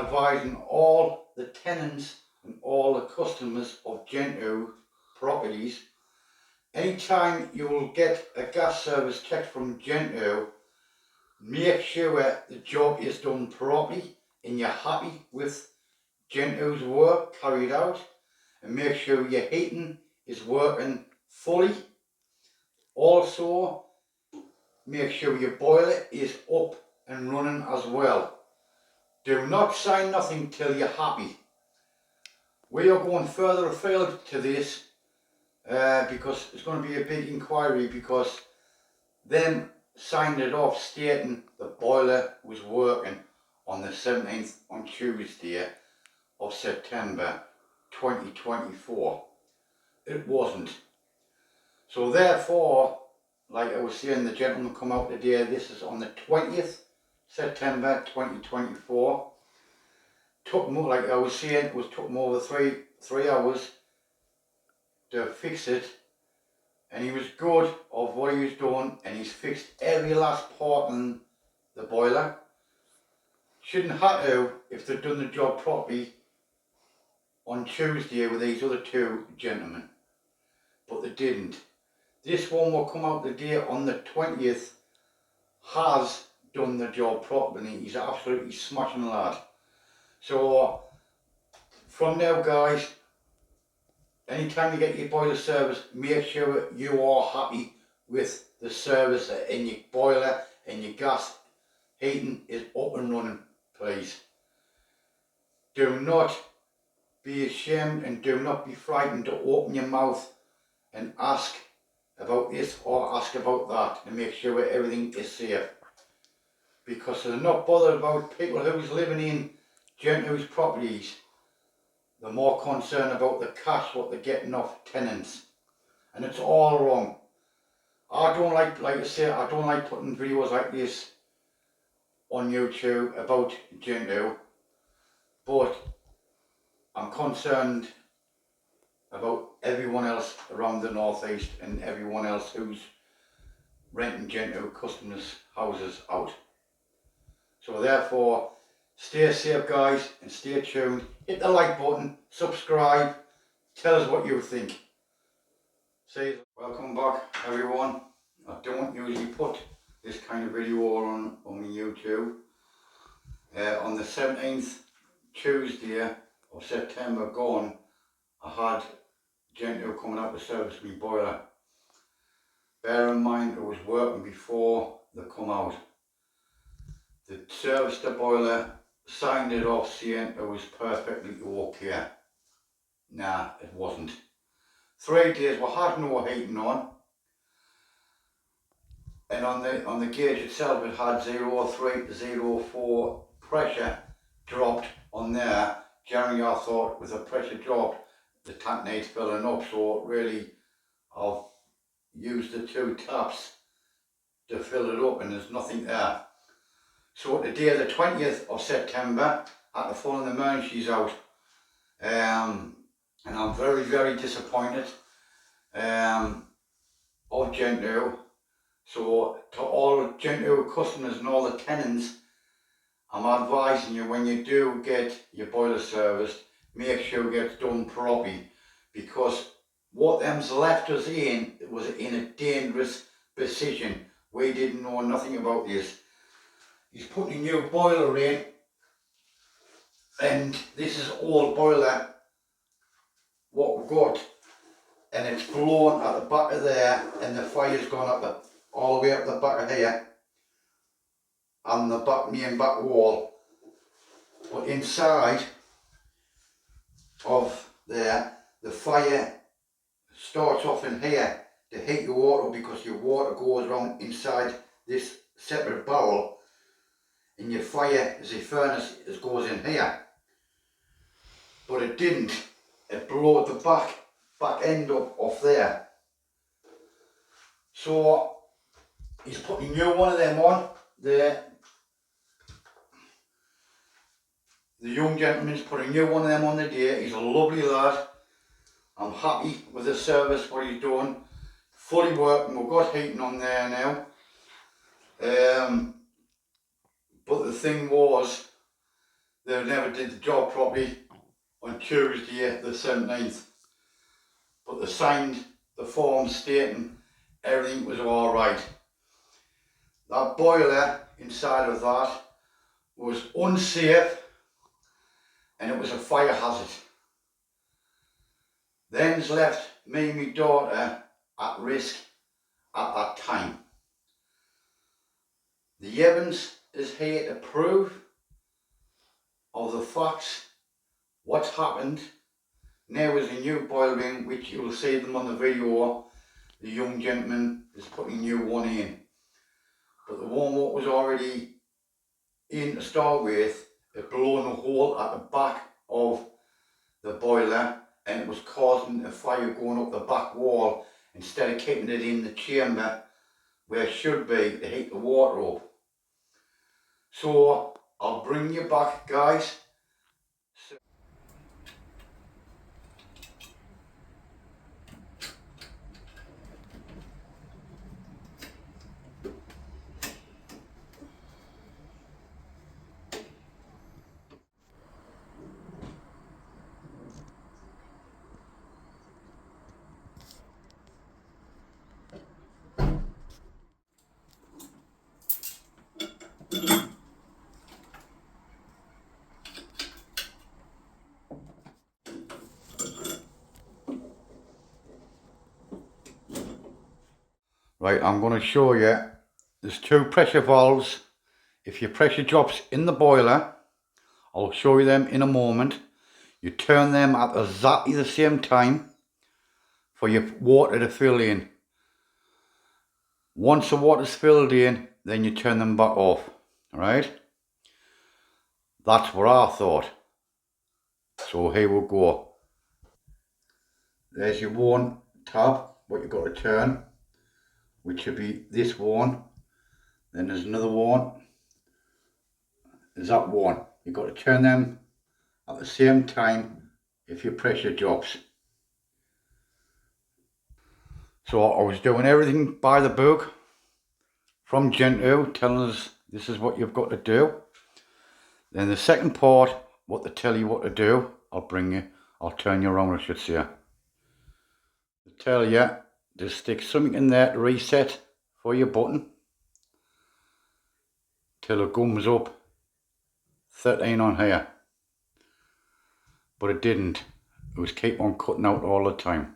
advising all the tenants and all the customers of Gentoo properties, anytime you will get a gas service check from Gentoo, make sure the job is done properly and you're happy with Gentoo's work carried out, and make sure your heating is working fully. Also, make sure your boiler is up and running as well. Do not sign nothing till you're happy. We are going further afield to this because it's going to be a big inquiry, because them signed it off stating the boiler was working on the 17th, on Tuesday of September 2024. It wasn't. So therefore, like I was saying, the gentleman come out today, this is on the 20th September 2024. Took more, like I was saying, it took more than three hours to fix it, and he was good of what he was doing, and he's fixed every last part in the boiler. Shouldn't have to if they'd done the job properly on Tuesday with these other two gentlemen, but they didn't. This one will come out the day on the 20th, has done the job properly. He's absolutely smashing lad. So from now guys, anytime you get your boiler service, make sure you are happy with the service in your boiler and your gas heating is up and running, please. Do not be ashamed and do not be frightened to open your mouth and ask about this or ask about that, to make sure everything is safe. Because they're not bothered about people who's living in Gentoo's properties. They're more concerned about the cash what they're getting off tenants, and it's all wrong. I don't like I say, I don't like putting videos like this on YouTube about Gentoo, but I'm concerned about everyone else around the northeast and everyone else who's renting Gentoo customers' houses out. So therefore, stay safe guys and stay tuned. Hit the like button, subscribe, tell us what you think. See, welcome back everyone. I don't usually put this kind of video on YouTube. On the 17th Tuesday of September gone, I had Gentoo coming out to service my boiler. Bear in mind it was working before they come out. They serviced the boiler, signed it off saying it was perfectly okay. Nah, it wasn't. 3 days we had no heating on, and on the gauge itself it had 0.3 to 0.4 pressure dropped on there. Generally I thought with the pressure dropped the tank needs filling up, so really I've used the 2 taps to fill it up and there's nothing there. So today the 20th of September, I had to phone the emergencies out, and I'm very disappointed of Gentoo. So to all Gentoo customers and all the tenants, I'm advising you, when you do get your boiler serviced, make sure it gets done properly, because what them's left us in was in a dangerous position. We didn't know nothing about this. He's putting a new boiler in, and this is old boiler what we've got, and it's blown at the back of there, and the fire's gone up all the way up the back of here and the main back wall. But inside of there, the fire starts off in here to heat your water, because your water goes around inside this separate barrel, and your fire as a furnace goes in here. But it didn't. It blew the back end up off there. So he's putting a new one of them on. The young gentleman's put a new one of them on the day. He's a lovely lad. I'm happy with the service, what he's doing. Fully working, we've got heating on there now. But the thing was, they never did the job properly on Tuesday the 17th. But they signed the form stating everything was alright. That boiler inside of that was unsafe and it was a fire hazard. Then's left me and my daughter at risk at that time. The evidence is here to prove of the facts, what's happened. Now is a new boiler in, which you will see them on the video. The young gentleman is putting a new one in. But the one what was already in to start with, it blown a hole at the back of the boiler and it was causing a fire going up the back wall instead of keeping it in the chamber where it should be to heat the water up. So I'll bring you back, guys. Right, I'm going to show you. There's two pressure valves. If your pressure drops in the boiler, I'll show you them in a moment. You turn them at exactly the same time for your water to fill in. Once the water's filled in, then you turn them back off. Alright? That's what I thought. So here we go. There's your one tab, what you've got to turn, which would be this one. Then there's another one. There's that one. You've got to turn them at the same time if your pressure drops. So I was doing everything by the book from Gentoo, telling us this is what you've got to do. Then the second part, what they tell you what to do, I'll turn you around, I should say. They tell you to stick something in there to reset for your button till it comes up 13 on here. But it didn't. It was keep on cutting out all the time.